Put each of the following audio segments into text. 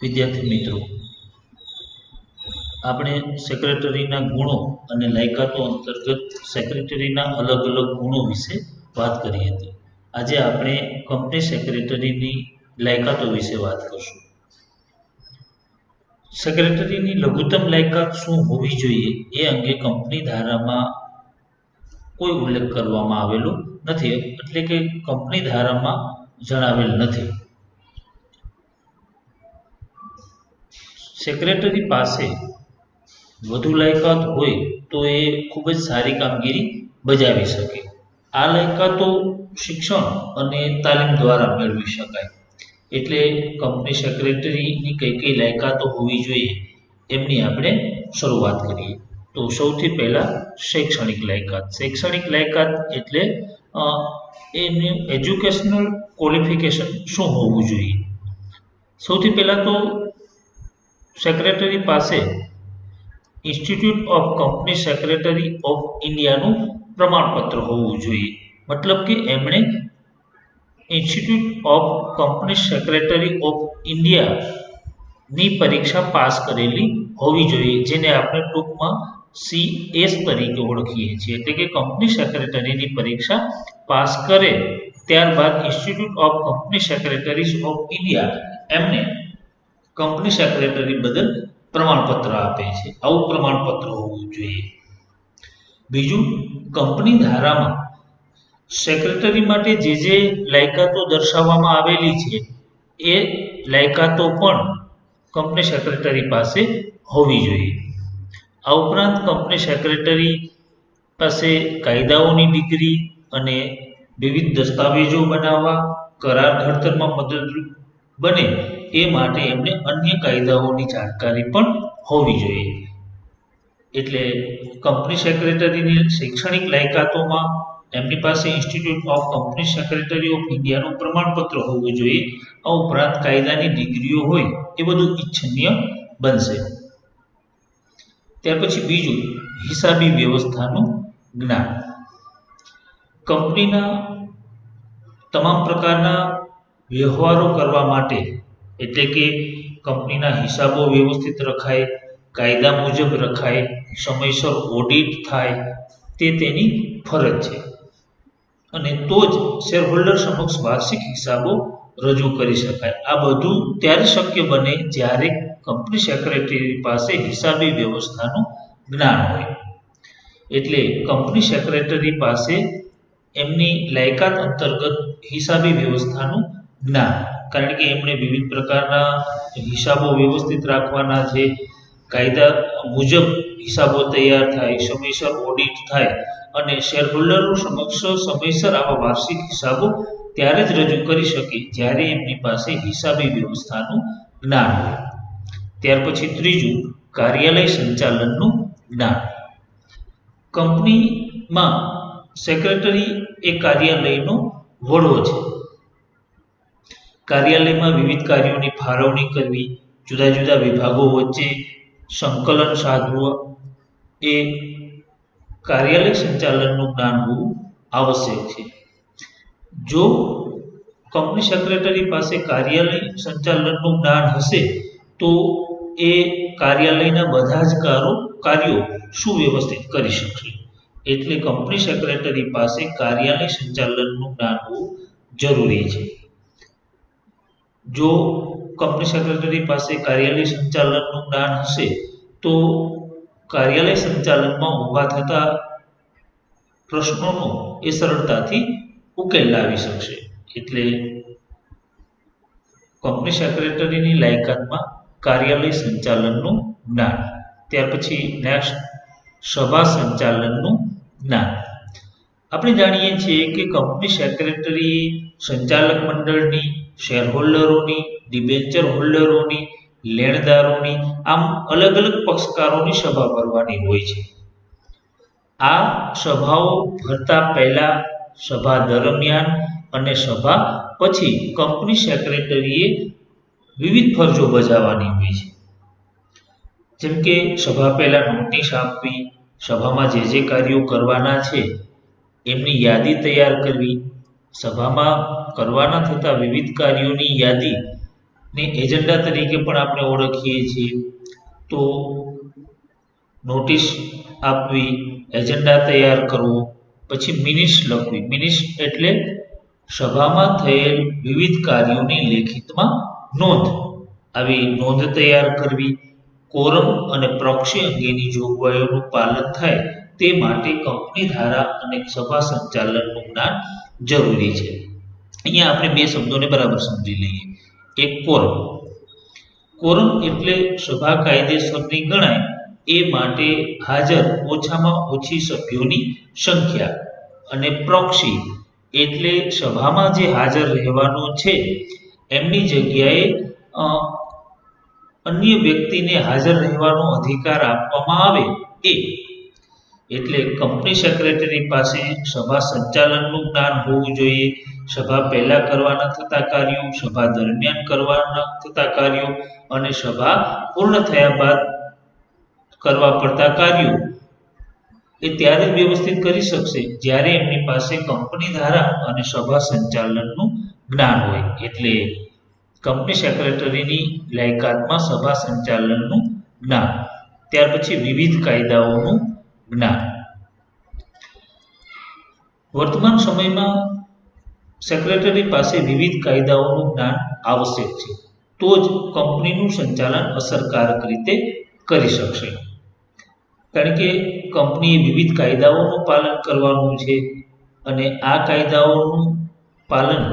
વિદ્યાર્થી મિત્રો, આપણે સેક્રેટરીના ગુણો અને લાયકાતો અંતર્ગત સેક્રેટરીના અલગ અલગ ગુણો વિશે વાત કરી હતી. આજે આપણે કંપની સેક્રેટરીની લાયકાતો વિશે વાત કરશું. સેક્રેટરીની લઘુત્તમ લાયકાત શું હોવી જોઈએ એ અંગે કંપની ધારામાં કોઈ ઉલ્લેખ કરવામાં આવેલો નથી, એટલે કે કંપની ધારામાં જણાવેલ નથી. સેક્રેટરી પાસે વધુ લાયકાત હોય તો એ ખૂબ જ સારી કામગીરી બજાવી શકે. આ લાયકાતો શિક્ષણ અને તાલીમ દ્વારા મેળવી શકાય. એટલે કંપની સેક્રેટરીની કઈ કઈ લાયકાતો હોવી જોઈએ એમની આપણે શરૂઆત કરીએ. તો સૌથી પહેલા શૈક્ષણિક લાયકાત. શૈક્ષણિક લાયકાત એટલે એનું એજ્યુકેશનલ ક્વોલિફિકેશન શું હોવું જોઈએ. સૌથી પહેલા તો સેક્રેટરી પાસે institute of company secretary of ઇન્ડિયાનું પ્રમાણપત્ર હોવું જોઈએ. મતલબ કે એમણે institute of company secretary of ઇન્ડિયાની પરીક્ષા પાસ કરેલી હોવી જોઈએ, જેને આપણે ટૂંકમાં CS તરીકે ઓળખીએ છીએ. એટલે કે કંપની સેક્રેટરીની પરીક્ષા પાસ કરે ત્યારબાદ institute of company secretaries of India એમને કંપની સેક્રેટરી બદલ પ્રમાણપત્ર આપે છે. આવું પ્રમાણપત્ર હોવું જોઈએ. બીજું, કંપની ધારામાં સેક્રેટરી માટે જે લાયકાતો દર્શાવવામાં આવેલી છે એ લાયકાતો પણ કંપની સેક્રેટરી પાસે હોવી જોઈએ. આ ઉપરાંત કંપની સેક્રેટરી પાસે કાયદાઓની ડિગ્રી અને વિવિધ દસ્તાવેજો બનાવવા, કરાર ઘડતરમાં મદદરૂપ બને એ માટે એમને અન્ય કાયદાઓની જાણકારી પણ હોવી જોઈએ. એટલે કંપની સેક્રેટરીની શૈક્ષણિક લાયકાતોમાં એમની પાસે institute of company secretary of ઇન્ડિયાનું પ્રમાણપત્ર હોવું જોઈએ. આ ઉપરાંત કાયદાની ડિગ્રીઓ હોય એ બધું ઈચ્છનીય બનશે. ત્યાર પછી બીજું, હિસાબી વ્યવસ્થાનું જ્ઞાન. કંપનીના તમામ પ્રકારના વ્યવહારો કરવા માટે, એટલે કે કંપનીના હિસાબો વ્યવસ્થિત રખાય, કાયદા મુજબ રખાય, સમયસર ઓડિટ થાય, તે તેની ફરજ છે. અને તો જ શેરહોલ્ડર સમક્ષ વાર્ષિક હિસાબો રજૂ કરી શકાય. આ બધું ત્યારે શક્ય બને જ્યારે કંપની સેક્રેટરી પાસે હિસાબી વ્યવસ્થાનું જ્ઞાન હોય. એટલે કંપની સેક્રેટરી પાસે એમની લાયકાત અંતર્ગત હિસાબી વ્યવસ્થાનું જ્ઞાન, કારણ કે એમણે વિવિધ પ્રકારના હિસાબો વ્યવસ્થિત રાખવાના છે, કાયદા મુજબ હિસાબો તૈયાર થાય, સમયસર ઓડિટ થાય અને શેરહોલ્ડરો સમક્ષ સમયસર આવા વાર્ષિક હિસાબો ત્યારે જ રજૂ કરી શકે જ્યારે એમની પાસે હિસાબી વ્યવસ્થાનું જ્ઞાન હોય. ત્યાર પછી ત્રીજું, કાર્યાલય સંચાલનનું જ્ઞાન. કંપનીમાં સેક્રેટરી એ કાર્યાલયનો વડો છે. કાર્યાલયમાં વિવિધ કાર્યોની ફાળવણી કરવી, જુદા જુદા વિભાગો વચ્ચે સંકલન સાધવું એ કાર્યાલય સંચાલનનું જ્ઞાન હોવું આવશ્યક છે. જો કંપની સેક્રેટરી પાસે કાર્યાલય સંચાલનનું જ્ઞાન હશે તો એ કાર્યાલયના બધા જ કાર્યો સુવ્યવસ્થિત કરી શકશે. એટલે કંપની સેક્રેટરી પાસે કાર્યાલય સંચાલનનું જ્ઞાન હોવું જરૂરી છે. જો કંપની સેક્રેટરી પાસે કાર્યાલય સંચાલનનું જ્ઞાન હશે તો કાર્યાલય સંચાલનમાં ઊભા થતા પ્રશ્નોનો એ સરળતાથી ઉકેલ લાવી શકશે. એટલે કંપની સેક્રેટરીની લાયકાતમાં કાર્યાલય સંચાલનનું જ્ઞાન. ત્યાર પછી નેક્સ્ટ, સભા સંચાલનનું જ્ઞાન. આપણે જાણીએ છીએ કે કંપની સેક્રેટરી સંચાલક મંડળની, શેરહોલ્ડરોની, ડિબેન્ચર હોલ્ડરોની, લેણદારોની, આમ અલગ અલગ પક્ષકારોની સભા ભરવાની હોય છે. આ સભાઓ ભરતા પહેલા, સભા દરમિયાન અને સભા પછી કંપની સેક્રેટરીએ વિવિધ ફરજો બજાવવાની હોય છે. જેમ કે સભા પહેલા નોટિસ આપવી, સભામાં જે કાર્યો કરવાના છે એમની યાદી તૈયાર કરવી, સભામાં કરવાના થતા વિવિધ કાર્યોની યાદી ને એજન્ડા તરીકે પણ આપણે ઓળખીએ છીએ. તો નોટિસ આપવી, એજન્ડા તૈયાર કરવો, પછી મિનિટ્સ લખવી. મિનિટ્સ એટલે સભામાં થયેલ વિવિધ કાર્યોની લેખિતમાં નોંધ. આવી નોંધ તૈયાર કરવી. કોરમ અને પ્રોક્સી અંગેની જોગવાઈઓનું પાલન થાય તે માટે કંપની ધારા અને સભા સંચાલનનું જ્ઞાન જરૂરી છે. અહીંયા આપણે બે શબ્દોને બરાબર સમજી લઈએ. એક કોરમ. કોરમ એટલે સભા કાયદેસરની ગણાય એ માટે હાજર ઓછામાં ઓછી સભ્યોની સંખ્યા. અને પ્રોક્સી એટલે સભામાં જે હાજર રહેવાનો છે એમની જગ્યાએ અન્ય વ્યક્તિને હાજર રહેવાનો અધિકાર આપવામાં આવે એ. એટલે કંપની સેક્રેટરી પાસે સભા સંચાલનનું જ્ઞાન હોવું જોઈએ. સભા પહેલા કરવાના થતા કાર્યો, સભા દરમિયાન કરવાના થતા કાર્યો અને સભા પૂર્ણ થયા બાદ કરવા પડતા કાર્યો એ ત્યારે જ વ્યવસ્થિત કરી શકશે જ્યારે એમની પાસે કંપની ધારા અને સભા સંચાલનનું જ્ઞાન હોય. એટલે કંપની સેક્રેટરીની લાયકાતમાં સભા સંચાલનનું જ્ઞાન. ત્યાર પછી વિવિધ કાયદાઓનું જ્ઞાન. વર્તમાન સમયમાં સેક્રેટરી પાસે વિવિધ કાયદાઓનું જ્ઞાન આવશ્યક છે, તો જ કંપનીનું સંચાલન અસરકારક રીતે કરી શકશે. કારણ કે કંપનીએ વિવિધ કાયદાઓનું પાલન કરવાનું છે અને આ કાયદાઓનું પાલન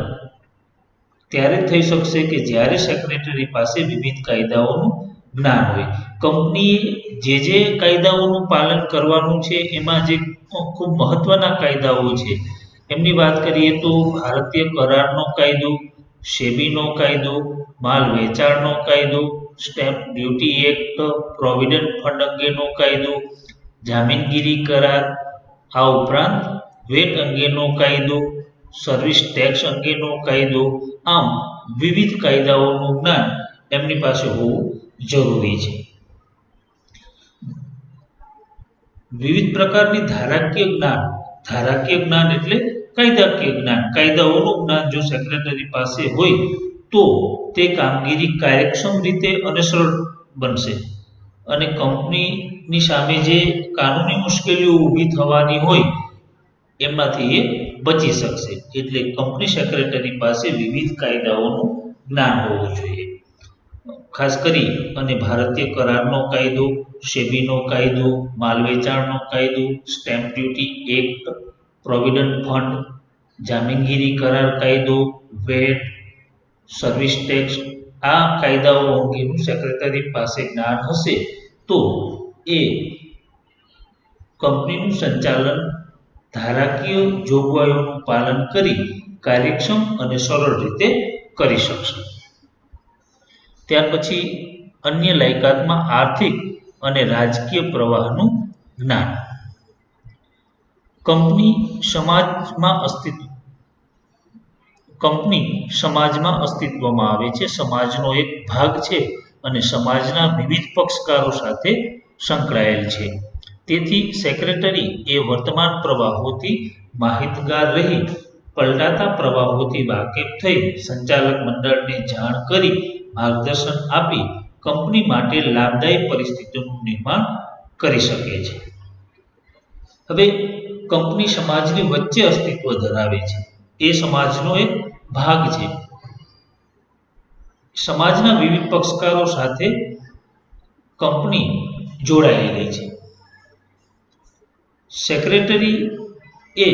ત્યારે થઈ શકશે કે જ્યારે સેક્રેટરી પાસે વિવિધ કાયદાઓનું જ્ઞાન હોય. કંપનીએ જે કાયદાઓનું પાલન કરવાનું છે એમાં જે ખૂબ મહત્વના કાયદાઓ છે એમની વાત કરીએ તો ભારતીય કરારનો કાયદો, સેબીનો કાયદો, માલ વેચાણનો કાયદો, stamp duty act, provident fund અંગેનો કાયદો, જામીનગીરી કરાર, આ ઉપરાંત વેટ અંગેનો કાયદો, સર્વિસ ટેક્સ અંગેનો કાયદો. આમ વિવિધ કાયદાઓનું જ્ઞાન એમની પાસે હોવું જરૂરી છે. વિવિધ પ્રકારની ધારાકીય જ્ઞાન. ધારાકીય જ્ઞાન એટલે કાયદાકીય જ્ઞાન. કાયદાઓનું જ્ઞાન જો સેક્રેટરી પાસે હોય તો તે કામગીરી કાર્યક્ષમ રીતે અને સરળ બનશે અને કંપનીની સામે જે કાનૂની મુશ્કેલીઓ ઊભી થવાની હોય એમાંથી એ બચી શકશે. એટલે કંપની સેક્રેટરી પાસે વિવિધ કાયદાઓનું જ્ઞાન હોવું જોઈએ. ખાસ કરી અને ભારતીય કરારનો કાયદો, સેબીનો કાયદો, માલ વેચાણનો કાયદો, stamp duty act, provident fund, જામીનગીરી કરાર કાયદો, વેટ, સર્વિસ ટેક્સ, આ કાયદાઓ અંગેનું સેક્રેટરી પાસે જ્ઞાન હશે તો એ કંપનીનું સંચાલન ધારાકીય જોગવાઈઓનું પાલન કરી કાર્યક્ષમ અને સરળ રીતે કરી શકશે. ત્યાર પછી અન્ય લાયકાતમાં આર્થિક અને રાજકીય પ્રવાહનું જ્ઞાન. કંપની સમાજમાં અસ્તિત્વમાં આવે છે, સમાજનો એક ભાગ છે અને સમાજના વિવિધ પક્ષકારો સાથે સંકળાયેલ છે. તેથી સેક્રેટરી એ વર્તમાન પ્રવાહોથી માહિતગાર રહી પલટાતા પ્રવાહોથી વાકેફ થઈ સંચાલક મંડળને જાણ કરી માર્ગદર્શન આપી કંપની માટે લાભદાયી પરિસ્થિતિનું નિર્માણ કરી શકે છે. હવે કંપની સમાજની વચ્ચે અસ્તિત્વ ધરાવે છે, એ સમાજનો એક ભાગ છે. સમાજના વિવિધ પક્ષકારો સાથે કંપની જોડાયેલી છે. સેક્રેટરી એ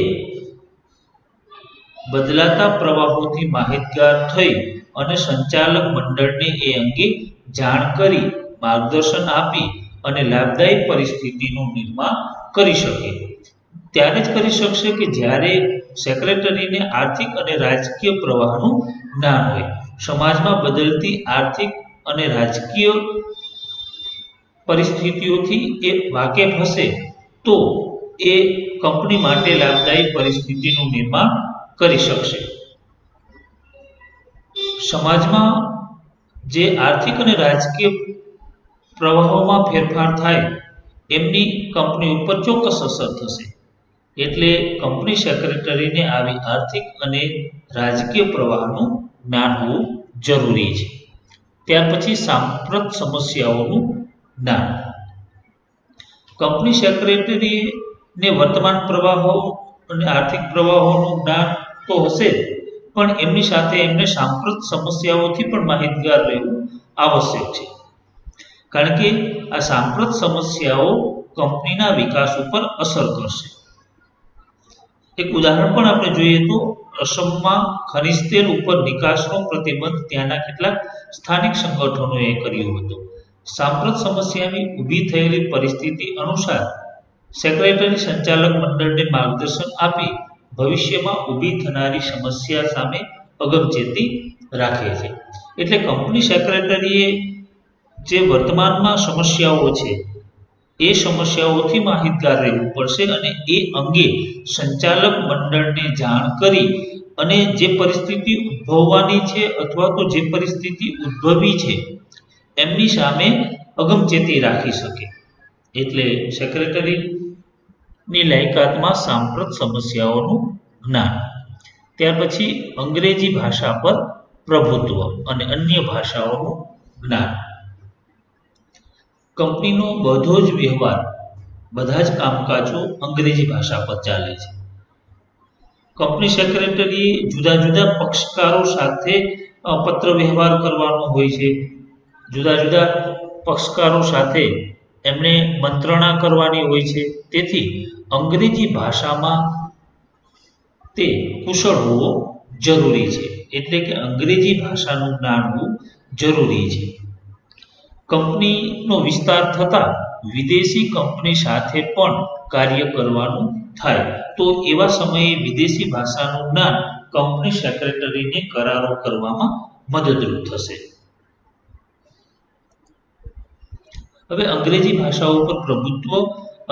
બદલાતા પ્રવાહોથી માહિતગાર થઈ અને સંચાલક મંડળને એ અંગે જાણ કરી માર્ગદર્શન આપી અને લાભદાયી પરિસ્થિતિનું નિર્માણ કરી શકે. ત્યારે જ કરી શકશે કે જ્યારે સેક્રેટરીને આર્થિક અને રાજકીય પ્રવાહનું જ્ઞાન હોય. સમાજમાં બદલતી આર્થિક અને રાજકીય પરિસ્થિતિઓથી એ વાકેફ હશે તો એ કંપની માટે લાભદાયી પરિસ્થિતિનું નિર્માણ કરી શકશે. સમાજમાં જે આર્થિક અને રાજકીય પ્રવાહોમાં ફેરફાર થાય એમની કંપની ઉપર ચોક્કસ અસર થશે. એટલે કંપની સેક્રેટરીને આવી આર્થિક અને રાજકીય પ્રવાહનું જ્ઞાન હોવું જરૂરી છે. ત્યાર પછી સાંપ્રત સમસ્યાઓનું જ્ઞાન. કંપની સેક્રેટરીને વર્તમાન પ્રવાહો અને આર્થિક પ્રવાહોનું જ્ઞાન તો હશે જ, પણ એમની સાથે એમને સાંપ્રત સમસ્યાઓથી પણ માહિતગાર રહેવું આવશ્યક છે. કારણ કે આ સાંપ્રત સમસ્યાઓ કંપનીના વિકાસ ઉપર અસર કરશે. એક ઉદાહરણ પણ આપણે જોઈએ તો અસમમાં ખનિજ તેલ ઉપર નિકાસનો પ્રતિબંધ ત્યાંના કેટલાક સ્થાનિક સંગઠનોએ કર્યો હતો. સાંપ્રત સમસ્યાની ઊભી થયેલી પરિસ્થિતિ અનુસાર સેક્રેટરી સંચાલક મંડળને માર્ગદર્શન આપી ભવિષ્યમાં ઊભી થનારી સમસ્યા સામે અગમચેતી રાખે છે. એટલે કંપની સેક્રેટરીએ જે વર્તમાનમાં સમસ્યાઓ છે એ સમસ્યાઓથી માહિતગાર રહેવું પડશે અને એ અંગે સંચાલક મંડળને જાણ કરી અને જે પરિસ્થિતિ ઉદ્ભવવાની છે અથવા તો જે પરિસ્થિતિ ઉદ્ભવી છે એમની સામે અગમચેતી રાખી શકે. એટલે સેક્રેટરીની લાયકાતમાં સાંપ્રત સમસ્યાઓનું જ્ઞાન. ત્યાર પછી અંગ્રેજી ભાષા પર પ્રભુત્વ અને અન્ય ભાષાઓનું જ્ઞાન. કંપનીનો બધો જ વ્યવહાર, બધા જ કામકાજો અંગ્રેજી ભાષા પર ચાલે છે. કંપની સેક્રેટરીએ જુદા જુદા પક્ષકારો સાથે પત્ર વ્યવહાર કરવાનો હોય છે. જુદા જુદા પક્ષકારો સાથે એમણે મંત્રણા કરવાની હોય છે. તેથી અંગ્રેજી ભાષામાં તે કુશળ હોવો જરૂરી છે. એટલે કે અંગ્રેજી ભાષાનું જ્ઞાન હોવું જરૂરી છે. કંપનીનો વિસ્તાર થતાં વિદેશી કંપની સાથે પણ કાર્ય કરવાનું થાય તો એવા સમયે વિદેશી ભાષાનું જ્ઞાન કંપની સેક્રેટરીને કરારો કરવામાં મદદરૂપ થશે. હવે અંગ્રેજી ભાષાઓ પર પ્રભુત્વ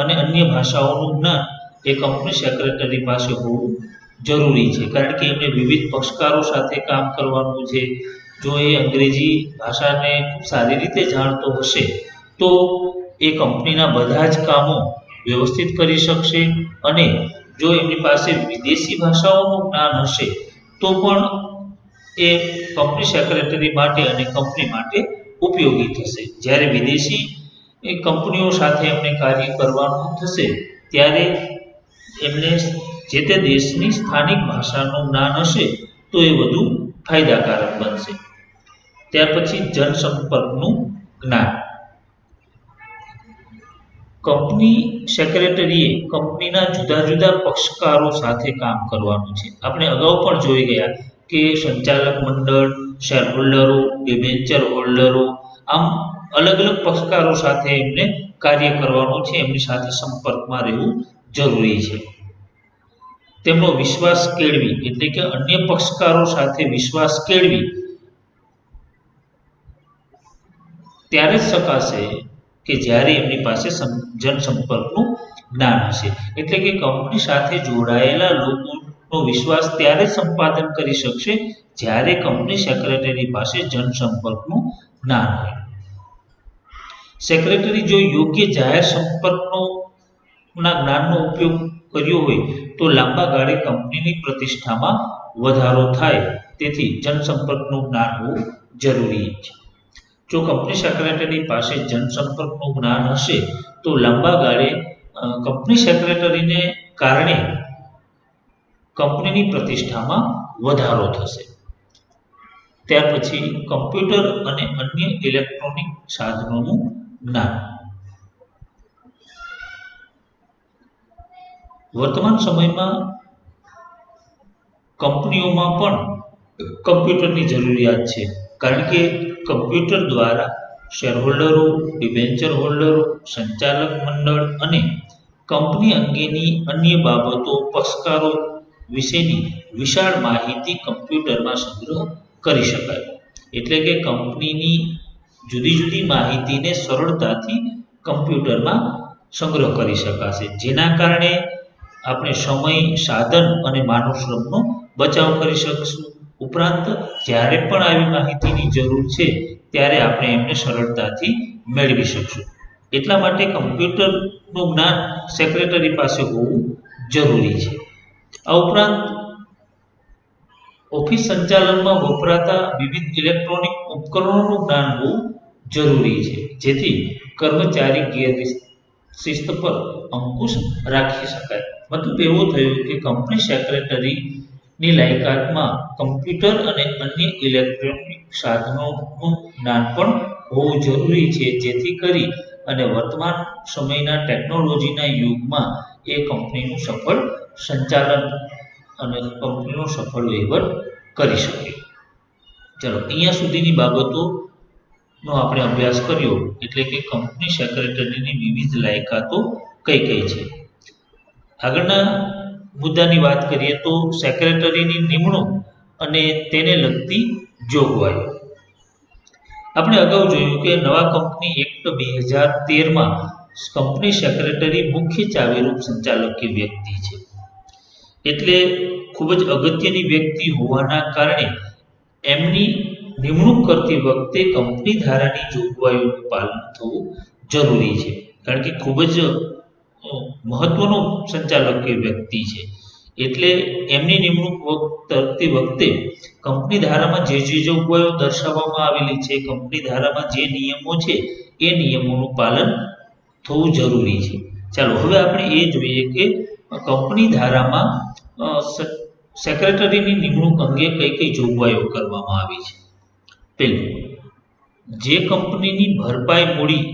અને અન્ય ભાષાઓનું જ્ઞાન એ કંપની સેક્રેટરી પાસે હોવું જરૂરી છે. કારણ કે એમને વિવિધ પક્ષકારો સાથે કામ કરવાનું છે. જો એ અંગ્રેજી ભાષાને ખૂબ સારી રીતે જાણતો હશે તો એ કંપનીના બધા જ કામો વ્યવસ્થિત કરી શકશે અને જો એમની પાસે વિદેશી ભાષાઓનું જ્ઞાન હશે તો પણ એ કંપની સેક્રેટરી માટે અને કંપની માટે ઉપયોગી થશે. જ્યારે વિદેશી કંપનીઓ સાથે એમને કાર્ય કરવાનું થશે ત્યારે એમને જે તે દેશની સ્થાનિક ભાષાનું જ્ઞાન હશે તો એ વધુ ફાયદાકારક બનશે. ત્યાર પછી જનસંપર્કનું જ્ઞાન. કંપની સેક્રેટરીએ કંપનીના જુદા જુદા પક્ષકારો સાથે કામ કરવાનું છે. આપણે અગાઉ પણ જોઈ ગયા કે સંચાલક મંડળ, શેરહોલ્ડરો, ડિબેન્ચર હોલ્ડરો, આમ અલગ અલગ પક્ષકારો સાથે એમને કાર્ય કરવાનું છે. એમની સાથે સંપર્કમાં રહેવું જરૂરી છે. તેમનો વિશ્વાસ કેળવી એટલે કે અન્ય પક્ષકારો સાથે વિશ્વાસ કેળવી ત્યારે જ શકાશે કે જ્યારે એમની પાસે જનસંપર્કનું જ્ઞાન હશે. એટલે કે કંપની સાથે જોડાયેલા લોકોનો વિશ્વાસ ત્યારે સંપાદન કરી શકશે જ્યારે કંપની સેક્રેટરી પાસે જનસંપર્કનું જ્ઞાન હોય. સેક્રેટરી જો યોગ્ય જાહેર સંપર્કનો જ્ઞાનનો ઉપયોગ કર્યો હોય તો લાંબા ગાળે કંપનીની પ્રતિષ્ઠામાં વધારો થાય. તેથી જનસંપર્કનું જ્ઞાન હોવું જરૂરી છે. જો કંપની સેક્રેટરી પાસે જનસંપર્કનું જ્ઞાન હશે તો લાંબા ગાળે કંપની સેક્રેટરીને કારણે કંપનીની પ્રતિષ્ઠામાં વધારો થશે. ત્યાર પછી કમ્પ્યુટર અને અન્ય ઇલેક્ટ્રોનિક સાધનોનું જ્ઞાન. વર્તમાન સમયમાં કંપનીઓમાં પણ કમ્પ્યુટરની જરૂરિયાત છે. કારણ કે કમ્પ્યુટર દ્વારા શેરહોલ્ડરો, ડિબેન્ચર હોલ્ડરો, સંચાલક મંડળ અને કંપની અંગેની અન્ય બાબતો, પક્ષકારો વિશેની વિશાળ માહિતી કમ્પ્યુટરમાં સંગ્રહ કરી શકાય. એટલે કે કંપનીની જુદી જુદી માહિતીને સરળતાથી કમ્પ્યુટરમાં સંગ્રહ કરી શકાશે. જેના કારણે આપણે સમય, સાધન અને માનવ શ્રમનો બચાવ કરી શકીશું. ઉપરાંત જ્યારે પણ આવી માહિતીની જરૂર છે ત્યારે આપણે એમને સરળતાથી મેળવી શકશું. એટલા માટે કમ્પ્યુટરનું જ્ઞાન સેક્રેટરી પાસે હોવું જરૂરી છે. આ ઉપરાંત ઓફિસ સંચાલનમાં વપરાતા વિવિધ ઇલેક્ટ્રોનિક ઉપકરણોનું જ્ઞાન હોવું જરૂરી છે, જેથી કર્મચારી ગેરશિસ્ત પર અંકુશ રાખી શકાય. મતલબ એવો થયો કે કંપની સેક્રેટરીની લાયકાતમાં કમ્પ્યુટર અને અન્ય ઇલેક્ટ્રોનિક સાધનોનું જ્ઞાન પણ હોવું જરૂરી છે, જેથી કરી અને વર્તમાન સમયના ટેકનોલોજીના યુગમાં એ કંપનીનું સફળ સંચાલન અને કંપનીનો સફળ વહીવટ કરી શકે. ચાલો, અહીંયા સુધીની બાબતોનો આપણે અભ્યાસ કર્યો, એટલે કે કંપની સેક્રેટરીની વિવિધ લાયકાતો કઈ કઈ છે. આગળના મુદ્દાની વાત કરીએ તો સેક્રેટરીની નિમણૂક અને તેને લગતી જોગવાઈઓ. આપણે અગાઉ જોયું કે નવા કંપની એક્ટ 2013માં કંપની સેક્રેટરી મુખ્ય ચાવીરૂપ સંચાલકીય વ્યક્તિ છે. એટલે ખૂબ જ અગત્યની વ્યક્તિ હોવાના કારણે એમની નિમણૂક કરતી વખતે કંપની ધારાની જોગવાઈઓનું પાલન થવું જરૂરી છે, કારણ કે ખૂબ જ મહત્વનો સંચાલકીય વ્યક્તિ છે. એટલે એમની નિમણૂક કરતી વખતે કંપની ધારામાં જે જોગવાઈઓ દર્શાવવામાં આવેલી છે, કંપની ધારામાં જે નિયમો છે, એ નિયમોનું પાલન થવું જરૂરી છે. ચાલો, હવે આપણે એ જોઈએ કે કંપની ધારામાં સેક્રેટરીની નિમણૂક અંગે કઈ કઈ જોગવાઈઓ કરવામાં આવી છે. પહેલું, જે કંપનીની ભરપાઈ મૂડી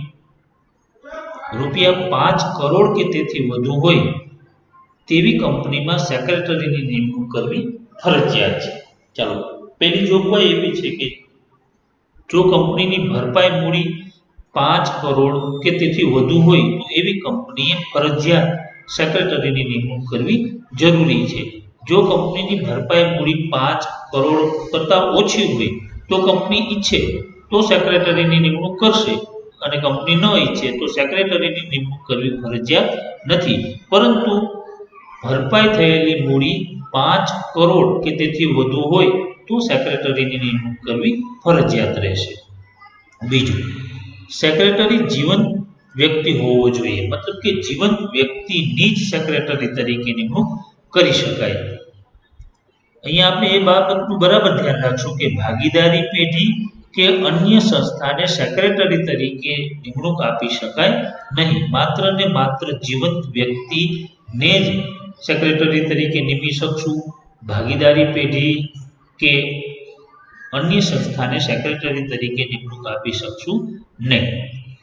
₹5 કરોડ કે તેથી વધુ હોય તેવી કંપનીમાં સેક્રેટરીની નિમણૂક કરવી ફરજિયાત છે. ચાલો, પહેલી જોગવાઈ એવી છે કે જો કંપનીની ભરપાઈ મૂડી 5 કરોડ કે તેથી વધુ હોય તો એવી કંપનીએ ફરજિયાત સેક્રેટરીની નિમણૂક કરવી જરૂરી છે. જો કંપનીની ભરપાઈ મૂડી 5 કરોડ કરતાં ઓછી હોય તો કંપની ઈચ્છે તો સેક્રેટરીની નિમણૂક કરશે, અને કંપની ન ઈચ્છે તો સેક્રેટરીની નિમણૂક કરવી ફરજિયાત નથી. પરંતુ ભરપાઈ થયેલી મૂડી 5 કરોડ કે તેથી વધુ હોય તો સેક્રેટરીની નિમણૂક કરવી ફરજિયાત રહેશે. બીજું, સેક્રેટરી જીવંત વ્યક્તિ હોવો જોઈએ, મતલબ કે જીવંત વ્યક્તિની જ સેક્રેટરી તરીકે નિમણૂક કરી શકાય. અહીંયા આપણે એ બાબતનું બરાબર ધ્યાન રાખશું કે ભાગીદારી પેઢી કે અન્ય સંસ્થાને સેક્રેટરી તરીકે નિમણૂક આપી શકાય નહીં. માત્ર ને માત્ર જીવંત વ્યક્તિને જ સેક્રેટરી તરીકે નિમી શકશું. ભાગીદારી પેઢી કે અન્ય સંસ્થાને સેક્રેટરી તરીકે નિમણૂક આપી શકશું નહીં.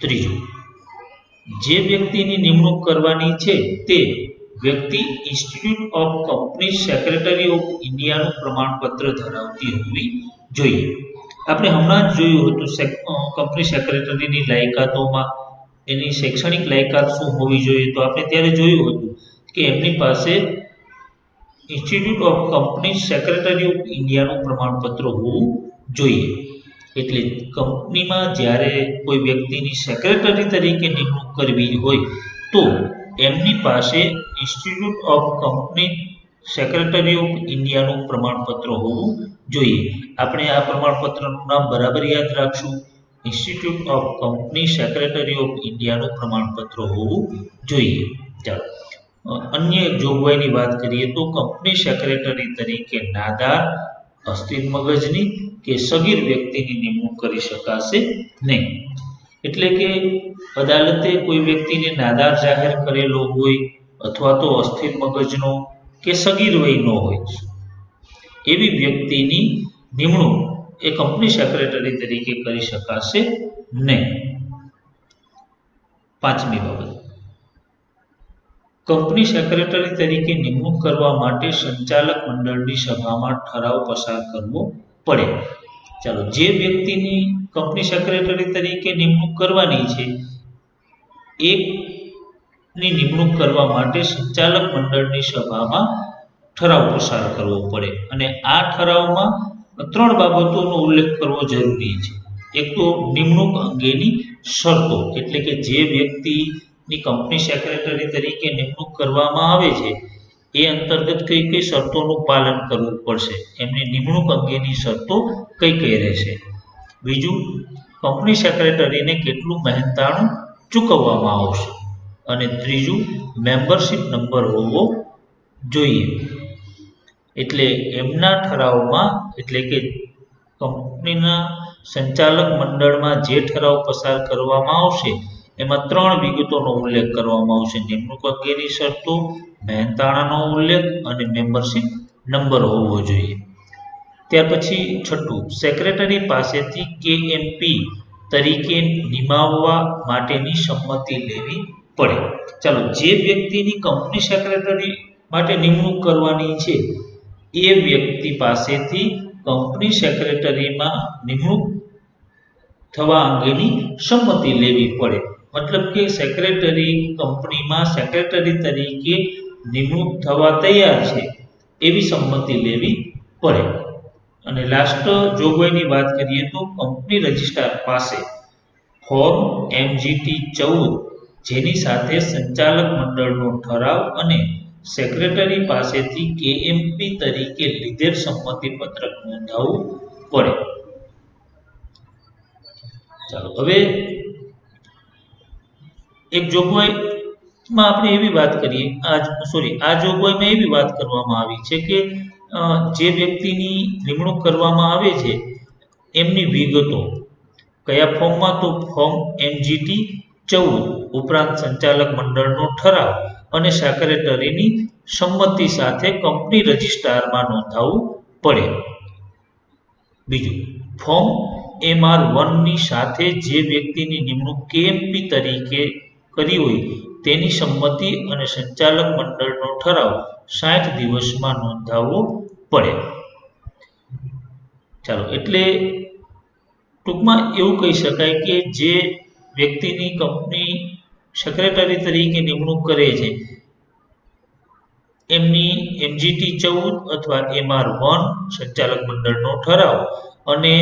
ત્રીજું, જે વ્યક્તિની નિમણૂક કરવાની છે તે વ્યક્તિ institute of company secretary of ઇન્ડિયાનું પ્રમાણપત્ર ધરાવતી હોવી જોઈએ. આપણે હમણાં જ જોયું હતું કંપની સેક્રેટરીની લાયકાતોમાં એની શૈક્ષણિક લાયકાત શું હોવી જોઈએ, તો આપણે ત્યારે જોયું હતું કે એમની પાસે institute of company secretary of ઇન્ડિયાનું પ્રમાણપત્ર હોવું જોઈએ. એટલે કંપનીમાં જ્યારે કોઈ વ્યક્તિની સેક્રેટરી તરીકે નિમણૂક કરવી હોય તો એમની પાસે institute of company secretary of ઇન્ડિયાનું પ્રમાણપત્ર હોવું જોઈએ. આપણે આ પ્રમાણપત્રનું નામ બરાબર યાદ રાખશું. Institute of company secretary of ઇન્ડિયાનું પ્રમાણપત્ર હોવું જોઈએ. ચાલો, અન્ય એક જોગવાઈની વાત કરીએ તો કંપની સેક્રેટરી તરીકે નાદાર, અસ્થિર મગજની કે સગીર વ્યક્તિની નિમણૂક કરી શકાશે નહીં. એટલે કે અદાલતે કોઈ વ્યક્તિને નાદાર જાહેર કરેલો હોય અથવા તો અસ્થિર મગજનો કે સગીર વયનો હોય એવી વ્યક્તિની નિમણૂક એ કંપની સેક્રેટરી તરીકે કરી શકાશે નહીં. પાંચમી બાબત, કંપની સેક્રેટરી તરીકે નિમણૂક કરવા માટે સંચાલક મંડળની સભામાં ઠરાવ પસાર કરવો પડે. ચાલો, જે વ્યક્તિની કંપની સેક્રેટરી તરીકે નિમણૂક કરવાની છે એકની નિમણૂક કરવા માટે સંચાલક મંડળની સભામાં ઠરાવ પસાર કરવો પડે, અને આ ઠરાવમાં 3 બાબતોનો ઉલ્લેખ કરવો જરૂરી છે. એક તો નિમણૂક અંગેની શરતો, એટલે કે જે વ્યક્તિની કંપની સેક્રેટરી તરીકે નિમણૂક કરવામાં આવે છે એ અંતર્ગત કઈ કઈ શરતોનું પાલન કરવું પડશે, એમની નિમણૂક અંગેની શરતો કઈ કઈ રહેશે. બીજું, કંપની સેક્રેટરીને કેટલું મહેનતાણું ચૂકવવામાં આવશે. અને ત્રીજું, મેમ્બરશિપ નંબર હોવો જોઈએ. એટલે એમના ઠરાવમાં એટલે કે કંપનીના સંચાલક મંડળમાં જે ઠરાવ પસાર કરવામાં આવશે એમાં 3 વિગતોનો ઉલ્લેખ કરવામાં આવશે: નિમણૂક અંગેની શરતો, મહેનતાણાનો ઉલ્લેખ અને મેમ્બરશિપ નંબર હોવો જોઈએ. ત્યાર પછી છઠ્ઠું, સેક્રેટરી પાસેથી કેએમપી તરીકે નિમાવવા માટેની સંમતિ લેવી પડે. ચાલો, જે વ્યક્તિની કંપની સેક્રેટરી માટે નિમણૂક કરવાની છે એ વ્યક્તિ પાસેથી કંપની સેક્રેટરીમાં નિમણૂક થવા અંગેની સંમતિ લેવી પડે. મતલબ કે સેક્રેટરી કંપનીમાં સેક્રેટરી તરીકે નિમણૂક થવા તૈયાર છે એવી સંમતિ લેવી પડે. અને લાસ્ટ જોગવાઈની વાત કરીએ તો કંપની રજિસ્ટ્રાર પાસે ફોર્મ MGT 14 જેની સાથે સંચાલક મંડળનો ઠરાવ અને સેક્રેટરી પાસેથી કેએમપી તરીકે લીધેલ સંમતિ પત્રક નોંધાવવું પડે. ચાલો, હવે એક જોગવાઈમાં આપણે એવી વાત કરીએ આ જોગવાઈમાં એવી વાત કરવામાં આવી છે કે જે વ્યક્તિની નિમણૂક કરવામાં આવે છે એમની વિગતો કયા ફોર્મમાં, તો ફોર્મ MGT 14 ઉપરાંત સંચાલક મંડળનો ઠરાવ અને સેક્રેટરીની સંમતિ સાથે કંપની રજિસ્ટ્રારમાં નોંધાવવું પડે. બીજું, ફોર્મ MR1 ની સાથે જે વ્યક્તિની નિમણૂક કેએમપી તરીકે કરી હોય તેની સંમતિ અને સંચાલક મંડળનો ઠરાવ 60 દિવસમાં નોંધાવવો પડે. ચાલો, એટલે ટૂંકમાં એવું કહી શકાય કે જે વ્યક્તિની કંપની સેક્રેટરી તરીકે નિમણૂક કરે છે એમની MGT 14 અથવા MR1 સંચાલક મંડળનો ઠરાવ અને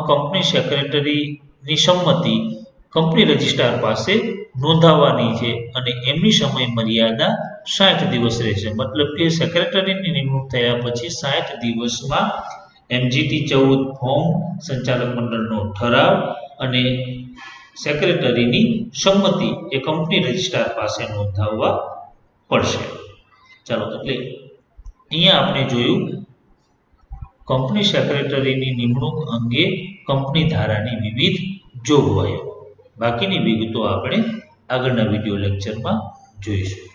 કંપની સેક્રેટરીની સંમતિ કંપની રજિસ્ટ્રાર પાસે નોંધાવવાની છે અને એમની સમય મર્યાદા 60 દિવસ રહેશે. મતલબ કે સેક્રેટરીની નિમણૂક થયા પછી 60 દિવસમાં MGT 14 ફોર્મ, સંચાલક મંડળનો ઠરાવ અને સેક્રેટરીની સંમતિ એ કંપની રજિસ્ટ્રાર પાસે નોંધાવવા પડશે. ચાલો, એટલે અહીંયા આપણે જોયું કંપની સેક્રેટરીની નિમણૂક અંગે કંપની ધારાની વિવિધ જોગવાઈઓ. બાકીની વિગતો આપણે આગળના વિડીયો લેક્ચરમાં જોઈશું.